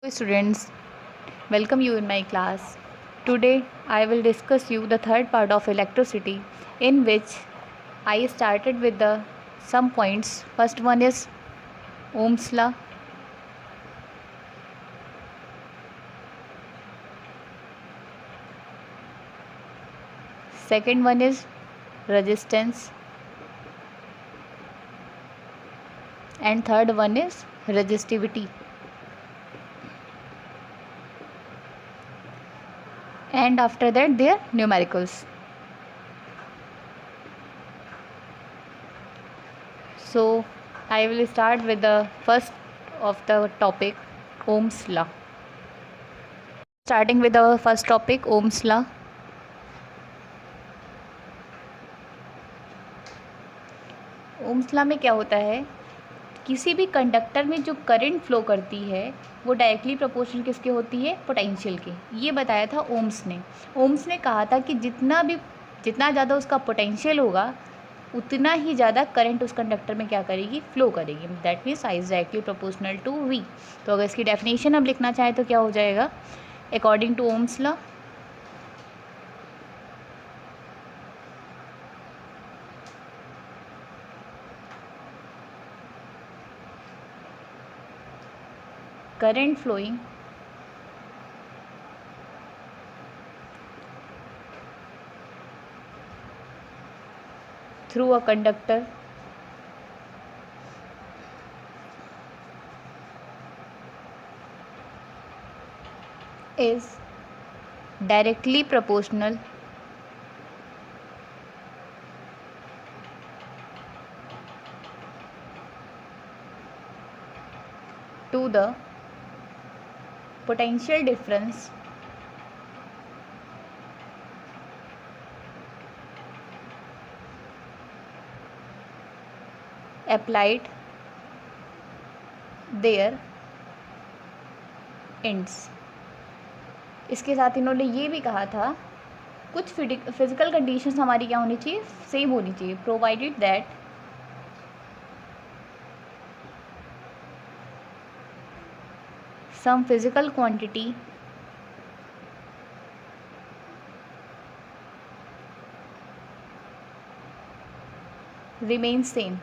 Hello students, welcome you in my class. Today I will discuss you the third part of electricity, in which I started with the some points. First one is Ohm's law. Second one is resistance. And third one is resistivity. And after that their numericals. So I will start with the first of the topic, Ohm's law. Starting with our first topic, Ohm's law. Ohm's law में क्या होता है, किसी भी conductor में जो current flow करती है वो डायरेक्टली प्रोपोर्शनल किसके होती है, पोटेंशियल के। ये बताया था ओम्स ने। ओम्स ने कहा था कि जितना ज़्यादा उसका पोटेंशियल होगा उतना ही ज़्यादा करंट उस कंडक्टर में क्या करेगी, फ्लो करेगी। That means I is directly proportional to V. तो अगर इसकी डेफिनेशन अब लिखना चाहें तो क्या हो जाएगा, according to Ohm's law current flowing through a conductor is directly proportional to the potential difference applied their ends। इसके साथ इन्होंने ये भी कहा था कुछ फिजिकल कंडीशंस हमारी क्या होनी चाहिए, सेम होनी चाहिए, provided that some physical quantity remains same।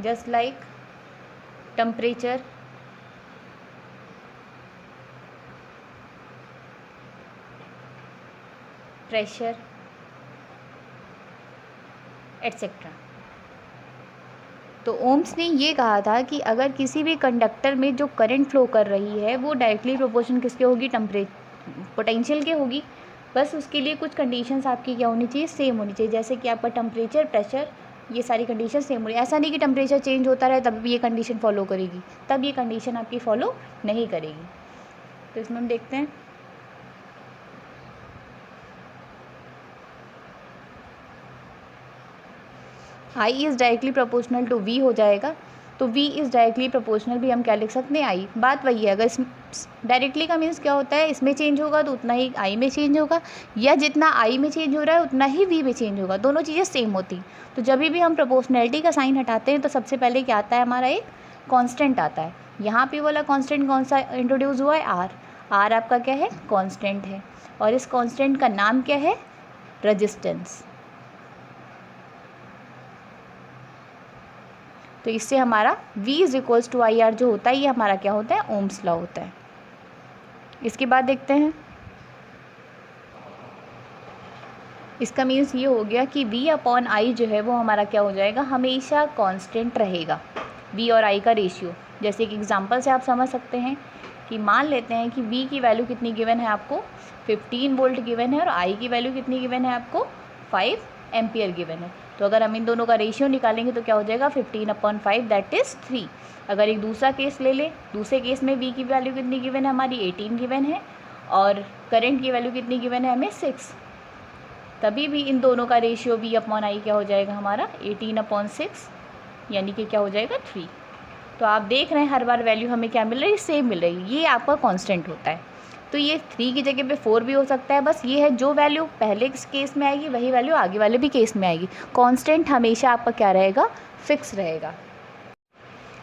just like temperature, pressure, etc। तो ओम्स ने ये कहा था कि अगर किसी भी कंडक्टर में जो करंट फ्लो कर रही है वो डायरेक्टली प्रोपोर्शन किसके होगी, पोटेंशियल के होगी। बस उसके लिए कुछ कंडीशंस आपकी क्या होनी चाहिए, सेम होनी चाहिए। जैसे कि आपका टेम्परेचर, प्रेशर, ये सारी कंडीशन सेम हो रही है। ऐसा नहीं कि टेम्परेचर चेंज होता रहे तब भी ये कंडीशन फॉलो करेगी, तब ये कंडीशन आपकी फॉलो नहीं करेगी। तो इसमें हम देखते हैं I is directly proportional to V हो जाएगा। तो V इज़ डायरेक्टली प्रोपोर्शनल भी हम क्या लिख सकते हैं, I। बात वही है, अगर इस डायरेक्टली का मीन्स क्या होता है, इसमें चेंज होगा तो उतना ही I में चेंज होगा, या जितना I में चेंज हो रहा है उतना ही V में चेंज होगा, दोनों चीज़ें सेम होती। तो जब भी हम प्रोपोर्शनैलिटी का साइन हटाते हैं तो सबसे पहले क्या आता है, हमारा एक कॉन्स्टेंट आता है। यहाँ पे वाला कॉन्स्टेंट कौन सा इंट्रोड्यूस हुआ है, R। R आपका क्या है, कॉन्स्टेंट है, और इस कॉन्स्टेंट का नाम क्या है, रेजिस्टेंस। तो इससे हमारा V is equals to I R जो होता है, ये हमारा क्या होता है, ओम्स लॉ होता है। इसके बाद देखते हैं, इसका मीन्स ये हो गया कि V अपॉन आई जो है वो हमारा क्या हो जाएगा, हमेशा कांस्टेंट रहेगा, V और I का रेशियो। जैसे एक एग्जांपल से आप समझ सकते हैं कि मान लेते हैं कि V की वैल्यू कितनी गिवन है आपको, 15 वोल्ट गिवन है, और I की वैल्यू कितनी गिवन है आपको, 5 एम्पियर गिवन है। तो अगर हम इन दोनों का रेशियो निकालेंगे तो क्या हो जाएगा, 15/5 दैट इज़ 3। अगर एक दूसरा केस ले लें, दूसरे केस में V की वैल्यू कितनी गिवन है हमारी, 18 गिवन है, और करंट की वैल्यू कितनी गिवन है हमें, 6। तभी भी इन दोनों का रेशियो V अपॉन आई क्या हो जाएगा हमारा, 18/6, यानी कि क्या हो जाएगा, 3। तो आप देख रहे हैं हर बार वैल्यू हमें क्या मिल रही है, सेम मिल रही है, ये आपका कांस्टेंट होता है। तो ये 3 की जगह पे 4 भी हो सकता है। बस ये है जो वैल्यू पहले केस में आएगी वही वैल्यू आगे वाले भी केस में आएगी। कांस्टेंट हमेशा आपका क्या रहेगा, फिक्स रहेगा।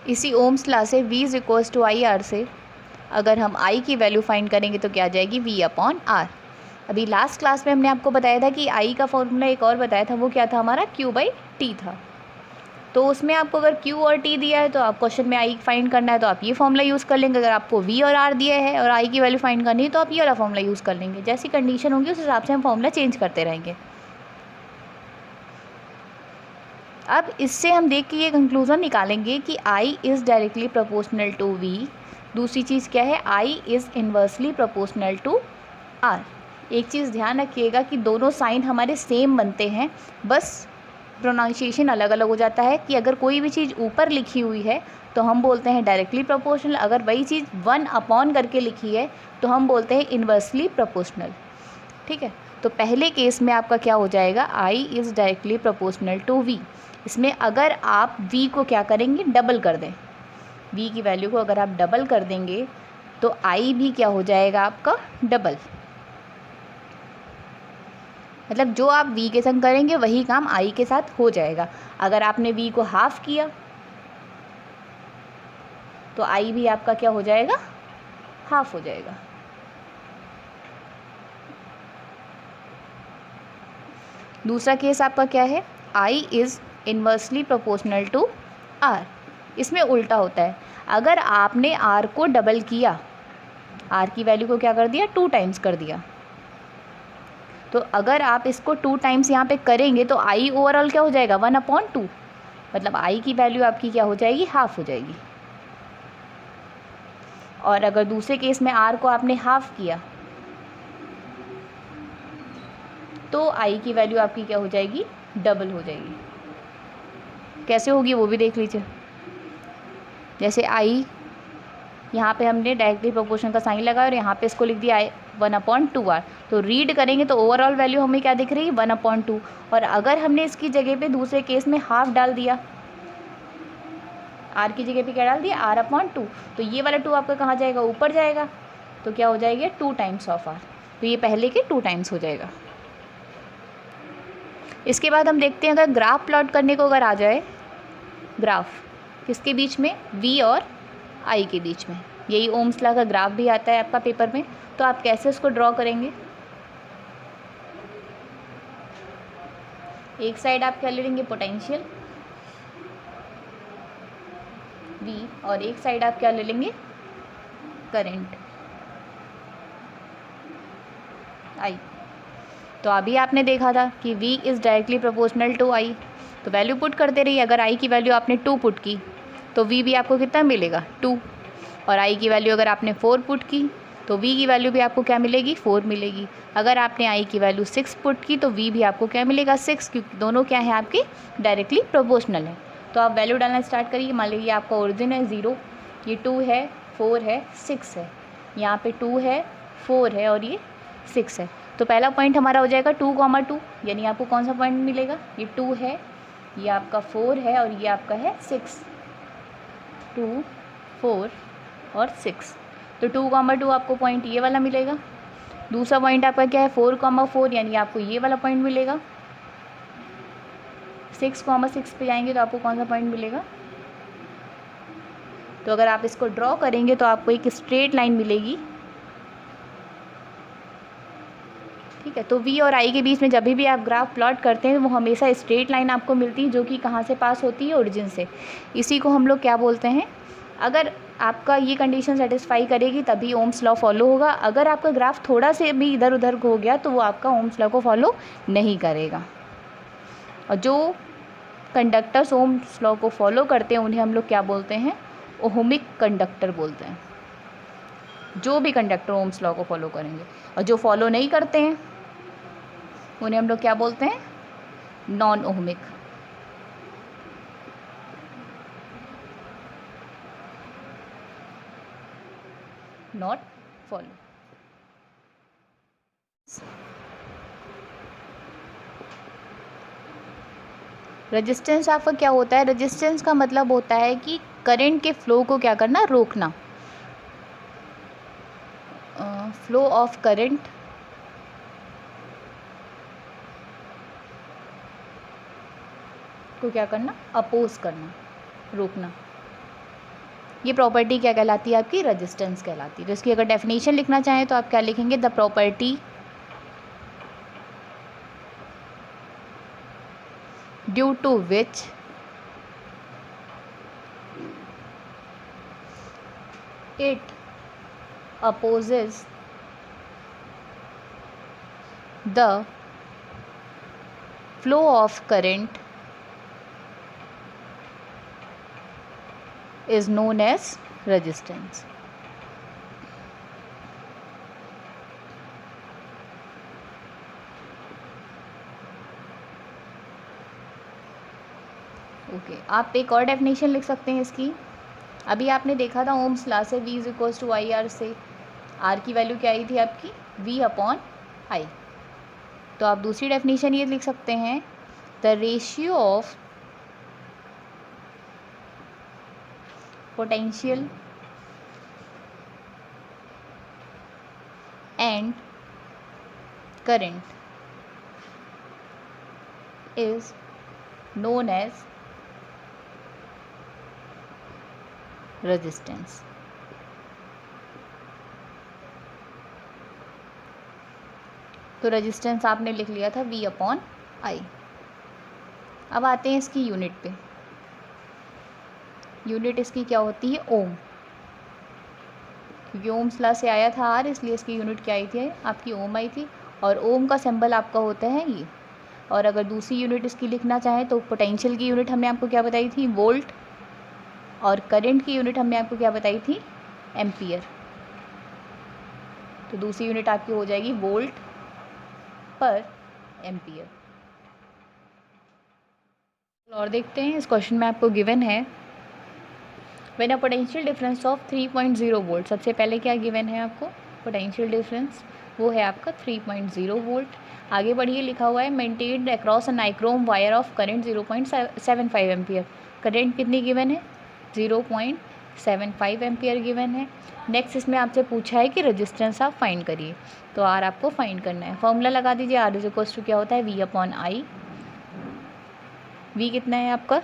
इसी ओम्स लॉ से V is equals to I R से अगर हम I की वैल्यू फाइंड करेंगे तो क्या आ जाएगी, V अपॉन R। अभी लास्ट क्लास में हमने आपको बताया था कि I का फॉर्मूला एक और बताया था, वो क्या था हमारा, Q/T था। तो उसमें आपको अगर Q और T दिया है तो आप क्वेश्चन में I फाइंड करना है तो आप ये फॉर्मूला यूज़ कर लेंगे। अगर आपको V और R दिया है और I की वैल्यू फाइंड करनी है तो आप ये वाला फॉर्मूला यूज़ कर लेंगे। जैसी कंडीशन होगी उस हिसाब से हम फॉर्मूला चेंज करते रहेंगे। अब इससे हम देख के ये कंक्लूज़न निकालेंगे कि I is directly proportional to V। दूसरी चीज़ क्या है, I is inversely proportional to R। एक चीज़ ध्यान रखिएगा कि दोनों साइन हमारे सेम बनते हैं, बस प्रोनाउंसिएशन अलग अलग हो जाता है कि अगर कोई भी चीज़ ऊपर लिखी हुई है तो हम बोलते हैं डायरेक्टली प्रोपोर्शनल, अगर वही चीज़ 1 अपॉन करके लिखी है तो हम बोलते हैं इन्वर्सली प्रोपोर्शनल। ठीक है, तो पहले केस में आपका क्या हो जाएगा, I is directly proportional to V। इसमें अगर आप V को क्या करेंगे, डबल कर दें, V की वैल्यू को अगर आप डबल कर देंगे तो I भी क्या हो जाएगा आपका डबल। मतलब जो आप V के संग करेंगे वही काम I के साथ हो जाएगा। अगर आपने V को हाफ किया तो I भी आपका क्या हो जाएगा, हाफ हो जाएगा। दूसरा केस आपका क्या है, I is inversely proportional to R। इसमें उल्टा होता है, अगर आपने R को डबल किया, R की वैल्यू को क्या कर दिया, 2 टाइम्स कर दिया, तो अगर आप इसको 2 टाइम्स यहाँ पे करेंगे तो I ओवरऑल क्या हो जाएगा, 1/2। मतलब I की वैल्यू आपकी क्या हो जाएगी, हाफ हो जाएगी। और अगर दूसरे केस में R को आपने हाफ किया तो I की वैल्यू आपकी क्या हो जाएगी, डबल हो जाएगी। कैसे होगी वो भी देख लीजिए। जैसे I यहाँ पे हमने डायरेक्टली प्रोपोर्शन का साइन लगाया और यहाँ पे इसको लिख दिया 1/2R, तो रीड करेंगे तो ओवरऑल वैल्यू हमें क्या दिख रही है, 1/2। और अगर हमने इसकी जगह पे दूसरे केस में हाफ डाल दिया, R की जगह पे क्या डाल दिया, R/2, तो ये वाला 2 आपका कहाँ जाएगा, ऊपर जाएगा, तो क्या हो जाएगा, 2 टाइम्स ऑफ R। तो ये पहले के 2 टाइम्स हो जाएगा। इसके बाद हम देखते हैं अगर ग्राफ प्लॉट करने को अगर आ जाए, ग्राफ किसके बीच में, V और I के बीच में, यही ओम्स लॉ का ग्राफ भी आता है आपका पेपर में, तो आप कैसे उसको ड्रॉ करेंगे। एक साइड आप क्या ले लेंगे, पोटेंशियल V, और एक साइड आप क्या ले लेंगे, करंट I। तो अभी आपने देखा था कि V is directly proportional to I, तो वैल्यू पुट करते रहिए। अगर I की वैल्यू आपने 2 पुट की तो V भी आपको कितना मिलेगा, 2। और I की वैल्यू अगर आपने 4 पुट की तो V की वैल्यू भी आपको क्या मिलेगी, 4 मिलेगी। अगर आपने I की वैल्यू 6 पुट की तो V भी आपको क्या मिलेगा, 6, क्योंकि दोनों क्या है आपके डायरेक्टली प्रोपोर्शनल है। तो आप वैल्यू डालना स्टार्ट करिए। मान लीजिए आपका ओरिजिन है 0, ये 2 है, 4 है, 6 है, यहाँ पे 2 है, 4 है और ये 6 है। तो पहला पॉइंट हमारा हो जाएगा 2,2, यानी आपको कौन सा पॉइंट मिलेगा, ये 2 है, ये आपका 4 है और ये आपका है 6, 2, 4 और 6। तो 2,2 आपको पॉइंट ये वाला मिलेगा। दूसरा पॉइंट आपका क्या है, 4,4, यानी आपको ये वाला पॉइंट मिलेगा। 6,6 पे जाएंगे तो आपको कौन सा पॉइंट मिलेगा। तो अगर आप इसको ड्रॉ करेंगे तो आपको एक स्ट्रेट लाइन मिलेगी। ठीक है, तो V और I के बीच में जब भी आप ग्राफ प्लॉट करते हैं वो हमेशा स्ट्रेट लाइन आपको मिलती है, जो कि कहाँ से पास होती है, ओरिजिन से। इसी को हम लोग क्या बोलते हैं, अगर आपका ये कंडीशन सेटिस्फाई करेगी तभी ओम्स लॉ फॉलो होगा। अगर आपका ग्राफ थोड़ा से भी इधर उधर हो गया तो वो आपका ओम्स लॉ को फॉलो नहीं करेगा। और जो कंडक्टर्स ओम्स लॉ को फॉलो करते हैं उन्हें हम लोग क्या बोलते हैं, ओहमिक कंडक्टर बोलते हैं। जो भी कंडक्टर ओम्स लॉ को फॉलो करेंगे, और जो फॉलो नहीं करते हैं उन्हें हम लोग क्या बोलते हैं, non ohmic. Not follow. Resistance आपका क्या होता है, रेजिस्टेंस का मतलब होता है कि करंट के फ्लो को क्या करना, रोकना। फ्लो ऑफ करंट को क्या करना, अपोज करना, रोकना। ये प्रॉपर्टी क्या कहलाती है आपकी, रेजिस्टेंस कहलाती है। तो इसकी अगर डेफिनेशन लिखना चाहें तो आप क्या लिखेंगे, the property due to which it opposes the flow of current is known as resistance. Okay, आप एक और डेफिनेशन लिख सकते हैं इसकी। अभी आपने देखा था ओम्स लॉ से V = IR से R की वैल्यू क्या आई थी आपकी, V/I। तो आप दूसरी डेफिनेशन ये लिख सकते हैं, the ratio of potential and current is known as resistance. तो रेजिस्टेंस आपने लिख लिया था V/I। अब आते हैं इसकी यूनिट पे। यूनिट इसकी क्या होती है, ओम, क्योंकि ओम्स लॉ से आया था R, इसलिए इसकी यूनिट क्या आई थी आपकी, ओम आई थी। और ओम का सिंबल आपका होता है ये। और अगर दूसरी यूनिट इसकी लिखना चाहें तो पोटेंशियल की यूनिट हमने आपको क्या बताई थी, वोल्ट। और करंट की यूनिट हमने आपको क्या बताई थी, एम्पियर। तो दूसरी यूनिट आपकी हो जाएगी वोल्ट पर एम्पियर। और देखते हैं इस क्वेश्चन में आपको गिवन है, when a potential difference of 3.0 volt. सबसे पहले क्या गिवन है आपको, पोटेंशियल डिफरेंस वो है आपका 3.0 वोल्ट। आगे बढ़िए, लिखा हुआ है maintained across a nichrome wire of current 0.75 ampere. Current कितनी गिवन है, 0.75 एम्पियर गिवन है। नेक्स्ट इसमें आपसे पूछा है कि रेजिस्टेंस आप फाइंड करिए, तो R आपको फाइंड करना है। फॉर्मूला लगा दीजिए, R = क्या होता है, V/I। V कितना है आपका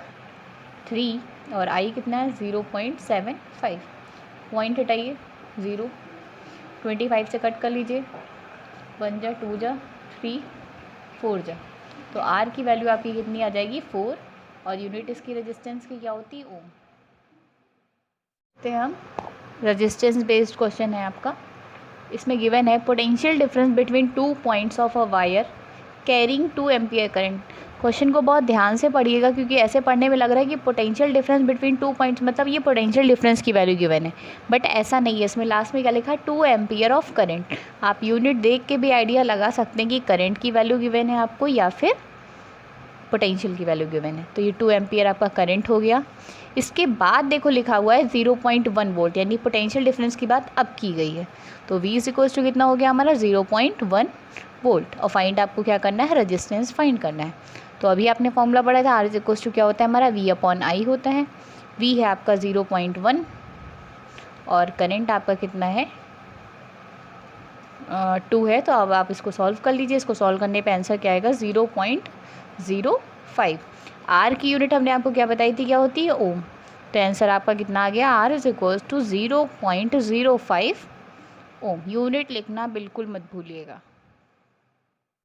3 और I कितना है 0.75। पॉइंट हटाइए 0, 25 से कट कर लीजिए, 1 जा 2 जा 3 4 जा। तो R की वैल्यू आपकी कितनी आ जाएगी 4, और यूनिट इसकी रेजिस्टेंस की क्या होती है, ओम। तो हम रेजिस्टेंस बेस्ड क्वेश्चन है आपका। इसमें गिवन है potential difference between 2 points of a wire carrying 2 ampere current. Question को बहुत ध्यान से पढ़िएगा, क्योंकि ऐसे पढ़ने में लग रहा है कि पोटेंशियल डिफरेंस बिटवीन 2 पॉइंट्स मतलब ये पोटेंशियल डिफरेंस की वैल्यू गिवन है, बट ऐसा नहीं है। इसमें लास्ट में क्या लिखा है, 2 एम्पियर ऑफ करंट। आप यूनिट देख के भी आइडिया लगा सकते हैं कि करंट की वैल्यू गिवन है आपको या फिर पोटेंशियल की वैल्यू गिवन है। तो ये 2 एम्पियर आपका करंट हो गया। इसके बाद देखो लिखा हुआ है 0.1 वोल्ट, यानी पोटेंशियल डिफरेंस की बात अब की गई है। तो V = कितना हो गया हमारा 0.1 वोल्ट। और फाइंड आपको क्या करना है, रेजिस्टेंस फाइंड करना है। तो अभी आपने फॉर्मूला पढ़ा था, R = क्या होता है हमारा, V/I होता है। V है आपका 0.1 और करंट आपका कितना है 2 है। तो अब आप इसको सॉल्व कर लीजिए। इसको सॉल्व करने पे आंसर क्या आएगा, 0.05। R की यूनिट हमने आपको क्या बताई थी, क्या होती है, ओम। तो आंसर आपका कितना आ गया, R = 0.05 ओम। यूनिट लिखना बिल्कुल मत भूलिएगा।